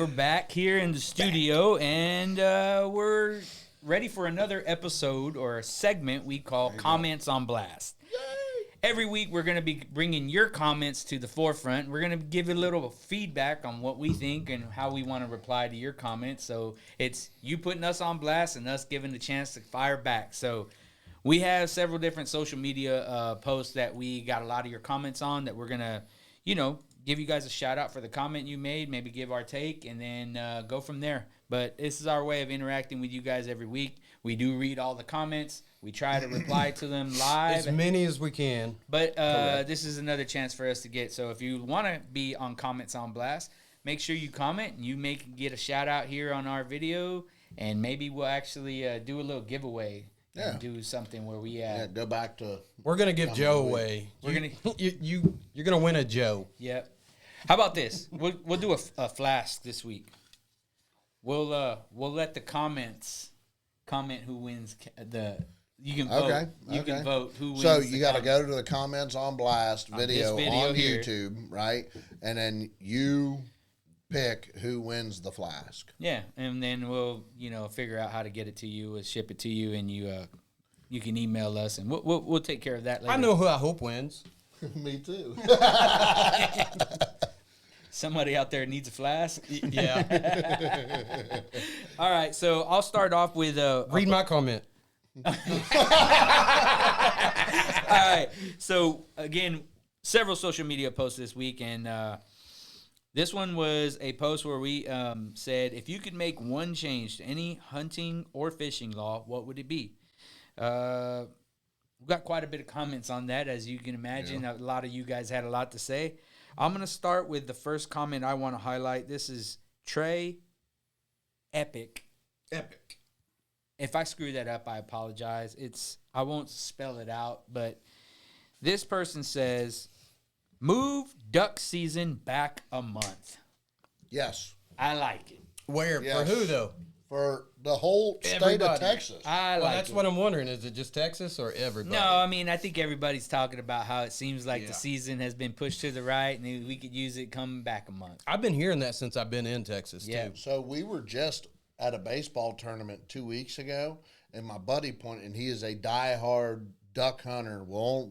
we're back here in the studio, and we're ready for another episode or a segment we call Comments on Blast. Every week, we're going to be bringing your comments to the forefront. We're going to give you a little feedback on what we think and how we want to reply to your comments. So it's you putting us on blast and us giving the chance to fire back. So we have several different social media posts that we got a lot of your comments on that we're going to, give you guys a shout out for the comment you made, maybe give our take, and then go from there. But this is our way of interacting with you guys every week. We do read all the comments. We try to reply to them live. As many as we can. But this is another chance for us to get. So if you want to be on Comments on Blast, make sure you comment and you get a shout out here on our video. And maybe we'll actually do a little giveaway. Yeah. And do something where we go back to. We're gonna give Joe away. You're gonna win a Joe. Yep. How about this? We'll do a flask this week. We'll let the comments comment who wins the. You can vote. Okay. You can vote who wins. So you got to go to the Comments on Blast video on here. YouTube, right? And then you pick who wins the flask. Yeah, and then we'll figure out how to get it to you, we'll ship it to you, and you can email us, and we'll take care of that later. I know who I hope wins. Me too. Somebody out there needs a flask. Yeah. All right, so I'll start off with read my comment. All right, so again, several social media posts this week, and this one was a post where we said, if you could make one change to any hunting or fishing law, what would it be? We got quite a bit of comments on that, as you can imagine. Yeah. A lot of you guys had a lot to say. I'm going to start with the first comment I want to highlight. This is Trey Epic. If I screw that up, I apologize. I won't spell it out, but this person says, move duck season back a month. Yes. I like it. Where? Yes. For who, though? For the whole state of Texas. That's what I'm wondering. Is it just Texas or everybody? No, I mean, I think everybody's talking about how it seems like the season has been pushed to the right and we could use it coming back a month. I've been hearing that since I've been in Texas, too. So we were just at a baseball tournament 2 weeks ago, and my buddy pointed, and he is a diehard duck hunter. Well,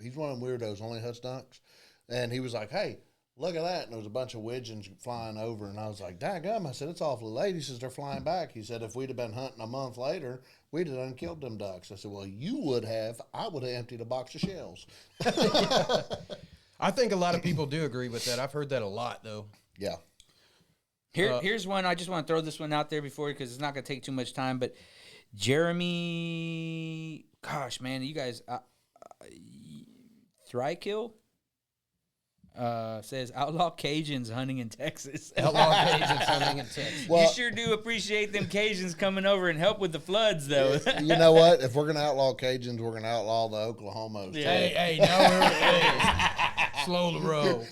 he's one of them weirdos, only hunts ducks. And he was like, hey, look at that. And there was a bunch of widgeons flying over. And I was like, daggum. I said, it's awfully late. He says, they're flying back. He said, if we'd have been hunting a month later, we'd have done killed them ducks. I said, well, you would have. I would have emptied a box of shells. I think a lot of people do agree with that. I've heard that a lot, though. Yeah. Here's one. I just want to throw this one out there before because it's not going to take too much time. But Jeremy, gosh, man, you guys, Thrykill says outlaw Cajuns hunting in Texas. Outlaw Cajuns hunting in Texas. Well, you sure do appreciate them Cajuns coming over and help with the floods, though. You know what? If we're going to outlaw Cajuns, we're going to outlaw the Oklahomos. Yeah. Hey, no, slow the roll.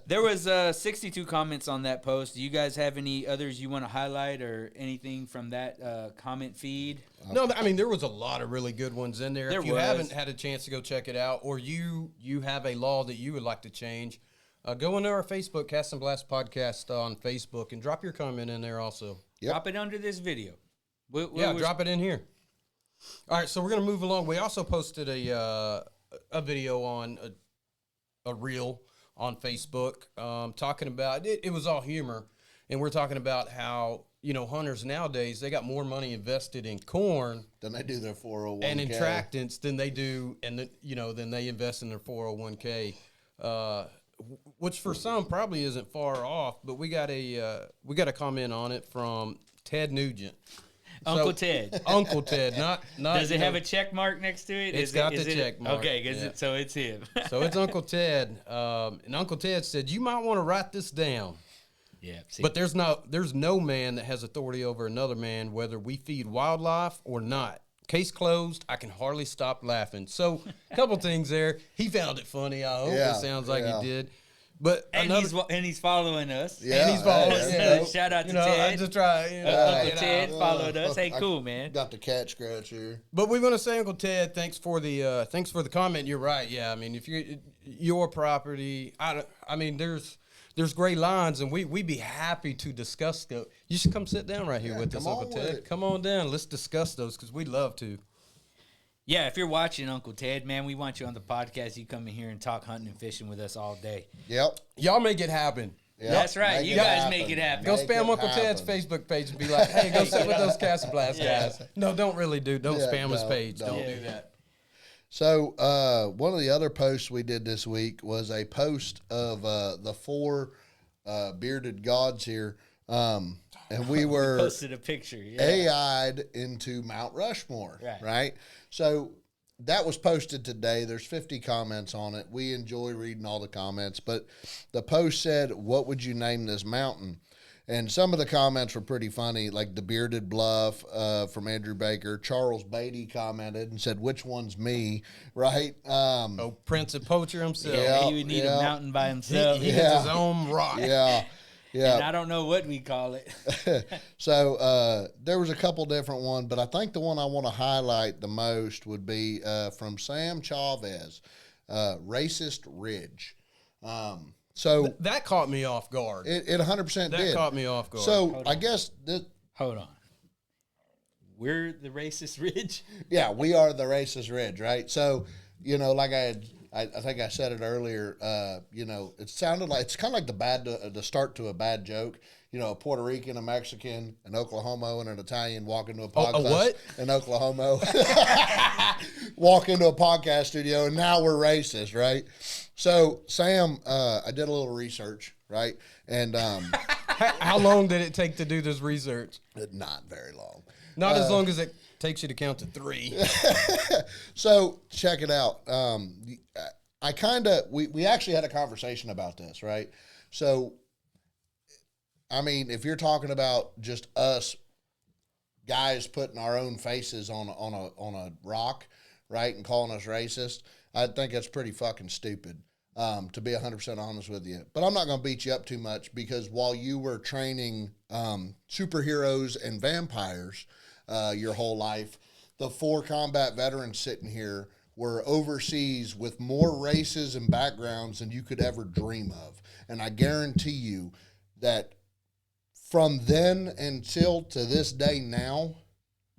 There was 62 comments on that post. Do you guys have any others you want to highlight or anything from that comment feed? No, I mean, there was a lot of really good ones in there. If you haven't had a chance to go check it out, or you have a law that you would like to change, go into our Facebook, Cast and Blast Podcast on Facebook, and drop your comment in there also. Yep. Drop it under this video. Drop it in here. All right, so we're going to move along. We also posted a video on a reel on Facebook talking about it. It was all humor, and we're talking about how hunters nowadays, they got more money invested in corn than they do their 401k and in tractants than they do, and than they invest in their 401k, which for some probably isn't far off. But we got a comment on it from Ted Nugent. Uncle Ted. Uncle Ted, not. Does it have a check mark next to it? It's got the check mark. Okay, so it's him. So it's Uncle Ted, and Uncle Ted said you might want to write this down. Yeah, but there's no man that has authority over another man, whether we feed wildlife or not. Case closed. I can hardly stop laughing. So a couple things there. He found it funny. I hope it sounds like he did. But he's following us. Yeah, and he's following us. Shout out to Ted. I just try. Uncle Ted followed us. Hey, cool, man. Got the cat scratch here. But we want to say, Uncle Ted, thanks for the comment. You're right. Yeah, I mean, if your property, I mean, there's there's gray lines, and we'd be happy to discuss those. You should come sit down right here with us, Uncle Ted. Come on down. Let's discuss those because we'd love to. Yeah, if you're watching Uncle Ted, man, we want you on the podcast. You come in here and talk hunting and fishing with us all day. Yep. Y'all make it happen. Yep. That's right. You guys make it happen. Go spam Uncle Ted's Facebook page and be like, hey, go sit with those Cast&Blast guys. No, don't really do. Don't spam his page. Don't do that. So one of the other posts we did this week was a post of the 4 bearded gods here. And we were posted a picture, AI'd into Mount Rushmore, right? So that was posted today. There's 50 comments on it. We enjoy reading all the comments, but the post said, what would you name this mountain? And some of the comments were pretty funny, like the Bearded Bluff from Andrew Baker. Charles Beatty commented and said, which one's me, right? Prince of Poacher himself. Yeah, he would need a mountain by himself. He gets his own rock. Yeah. Yeah. And I don't know what we call it. So there was a couple different ones, but I think the one I want to highlight the most would be from Sam Chavez, Racist Ridge. So that caught me off guard. It 100% did. That caught me off guard. So I guess hold on. We're the Racist Ridge? Yeah, we are the Racist Ridge, right? So, you know, like I think I said it earlier, you know, it sounded like, it's kind of like the start to a bad joke. You know, a Puerto Rican, a Mexican, an Oklahoma, and an Italian walk into a podcast. What? In Oklahoma. Walk into a podcast studio, and now we're racist, right? So, Sam, I did a little research, right? And how long did it take to do this research? Not very long. Not as long as it takes you to count to 3. So check it out. We actually had a conversation about this, right? So, I mean, if you're talking about just us guys putting our own faces on a rock, right, and calling us racist, I think that's pretty fucking stupid. To be 100% honest with you. But I'm not going to beat you up too much because while you were training superheroes and vampires your whole life, the 4 combat veterans sitting here were overseas with more races and backgrounds than you could ever dream of. And I guarantee you that from then until to this day now,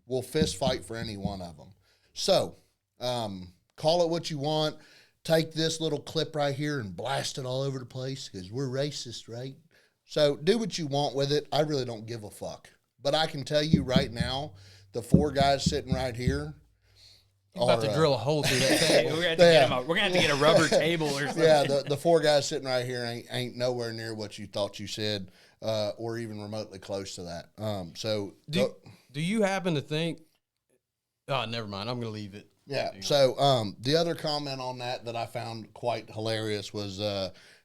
we'll fist fight for any one of them. So, call it what you want. Take this little clip right here and blast it all over the place because we're racist, right? So do what you want with it. I really don't give a fuck. But I can tell you right now, the 4 guys sitting right here are about to drill a hole through that thing. We're gonna have to get a rubber table or something. Yeah, the 4 guys sitting right here ain't nowhere near what you thought you said, or even remotely close to that. So do you happen to think? Oh, never mind. I'm gonna leave it. Yeah. So the other comment on that I found quite hilarious was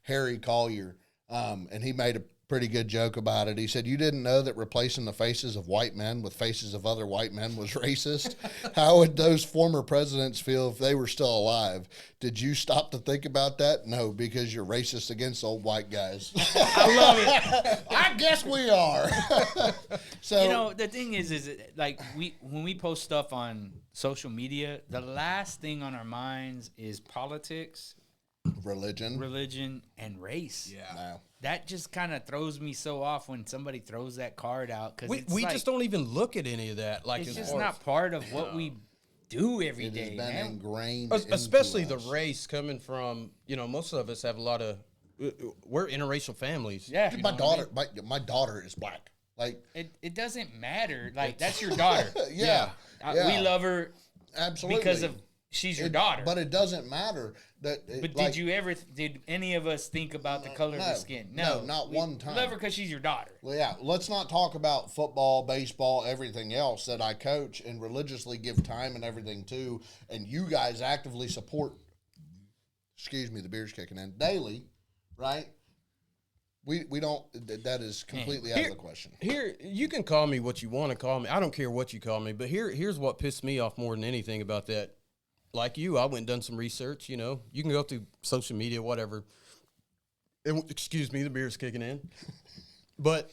Harry Collier, and he made a pretty good joke about it. He said, "You didn't know that replacing the faces of white men with faces of other white men was racist? How would those former presidents feel if they were still alive? Did you stop to think about that? No, because you're racist against old white guys." I love it. I guess we are. So, you know, the thing is like when we post stuff on social media, the last thing on our minds is politics, religion, and race. Yeah. no. That just kind of throws me so off when somebody throws that card out because we just don't even look at any of that. Like it's just not part of what we do every day. It has been ingrained, especially into the us. race coming from. You know, most of us have a lot of. We're interracial families. Yeah, Dude, my daughter is black. Like it doesn't matter. Like that's your daughter. Yeah. We love her absolutely because of she's your daughter. But it doesn't matter that. But did any of us think about the color of her skin? No, not one time. Love her because she's your daughter. Well, yeah. Let's not talk about football, baseball, everything else that I coach and religiously give time and everything to, and you guys actively support. Excuse me, the beer's kicking in daily, right? We don't. That is completely out of the question. Here, you can call me what you want to call me. I don't care what you call me. But here's what pissed me off more than anything about that. Like you, I went and done some research. You know, you can go through social media, whatever. Excuse me, the beer's kicking in. But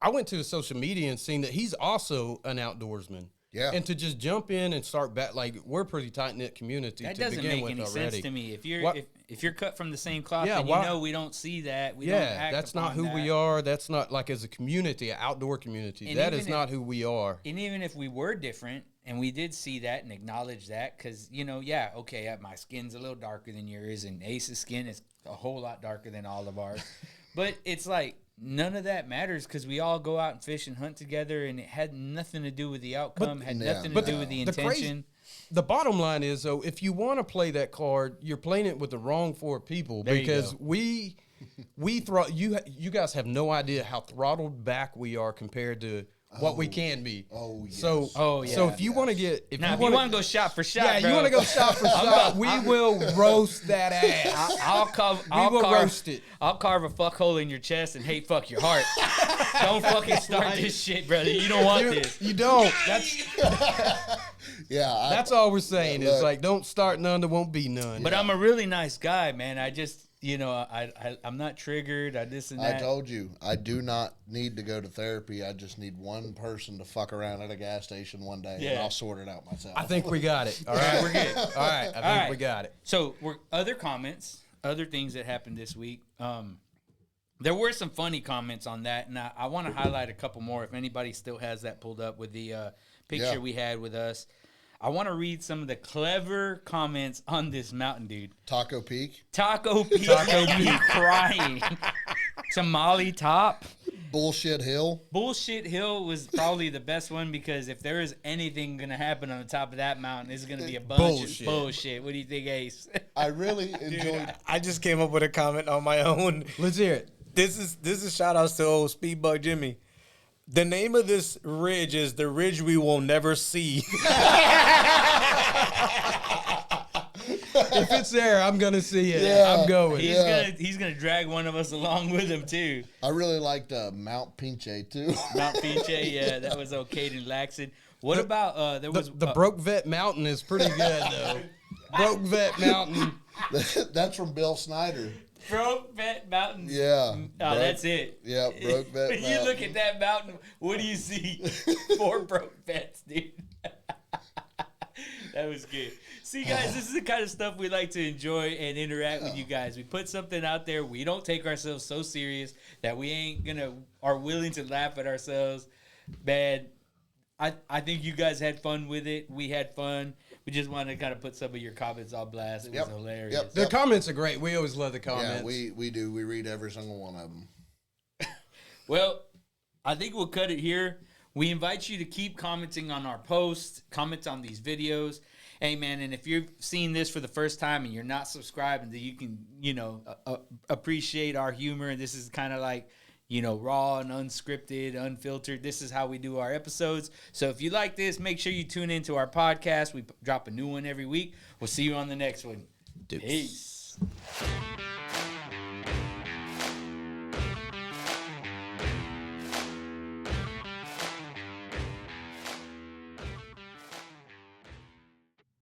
I went to the social media and seen that he's also an outdoorsman. Yeah. And to just jump in and start back, like, we're a pretty tight-knit community That to doesn't begin make with any already. sense to me. If you're What- if you're cut from the same cloth, Yeah, then why- you know we don't see that. We don't act That's not upon who we that. are. That's not, like, as a community, an outdoor community. And That even is if- not who we are. And even if we were different, and we did see that and acknowledge that, because, you know, yeah, okay, my skin's a little darker than yours, and Ace's skin is a whole lot darker than all of ours. But it's like, none of that matters because we all go out and fish and hunt together, and it had nothing to do with the outcome, had nothing to do with the intention. The bottom line is, though, if you want to play that card, you're playing it with the wrong four people There you because go. we you guys have no idea how throttled back we are compared to what we can be. Oh, yes. So, so if you want to get, Now, if you want to go shot for shot, yeah, bro, you want to go shot for shot, we will roast that ass. I'll will roast it. I'll carve a fuck hole in your chest and hate fuck your heart. Don't fucking start this shit, brother. You don't want this. You don't. That's Yeah. that's all we're saying. Look. Is like, don't start none. There won't be none. But I'm a really nice guy, man. I just, you know, I'm not triggered. I this and I that. told you, I do not need to go to therapy. I just need one person to fuck around at a gas station one day, and Yeah. I'll sort it out myself. I think we got it. All right, We're good. All right, I think right. we got it. So, other comments, other things that happened this week. There were some funny comments on that, and I want to highlight a couple more. If anybody still has that pulled up with the picture Yeah. we had with us, I want to read some of the clever comments on this mountain, dude. Taco Peak, Taco Peak, crying. Tamale Top. Bullshit Hill. Bullshit Hill was probably the best one because if there is anything going to happen on the top of that mountain, it's going to be a bunch Bullshit. of bullshit. What do you think, Ace? I really enjoyed. I just came up with a comment on my own. Let's hear it. This is shout outs to old Speedbug Jimmy. The name of this ridge is the ridge we will never see. If it's there, I'm gonna see it. Yeah. I'm going. He's gonna drag one of us along with him too. I really liked Mount Pinche too. Mount Pinche, yeah, that was okay and Laxon. What about there was The Broke Vet Mountain is pretty good though. Broke Vet Mountain. That's from Bill Snyder. Broke Vet Mountain? Yeah. Oh, Broke- that's it. Yeah, Broke Vet When you Mountain. look at that mountain, what do you see? 4 broke vets, dude. That was good. See, guys, this is the kind of stuff we like to enjoy and interact with you guys. We put something out there. We don't take ourselves so serious that we are willing to laugh at ourselves. Man, I think you guys had fun with it. We had fun. We just wanted to kind of put some of your comments on blast. It was Yep. hilarious. Yep. The comments are great. We always love the Yeah, comments. we do. We read every single one of them. Well, I think we'll cut it here. We invite you to keep commenting on our posts, comment on these videos. Hey, man, and if you've seen this for the first time and you're not subscribed, then you can, appreciate our humor. And this is kind of like, raw and unscripted, unfiltered. This is how we do our episodes. So if you like this, make sure you tune into our podcast. We drop a new one every week. We'll see you on the next one. Peace.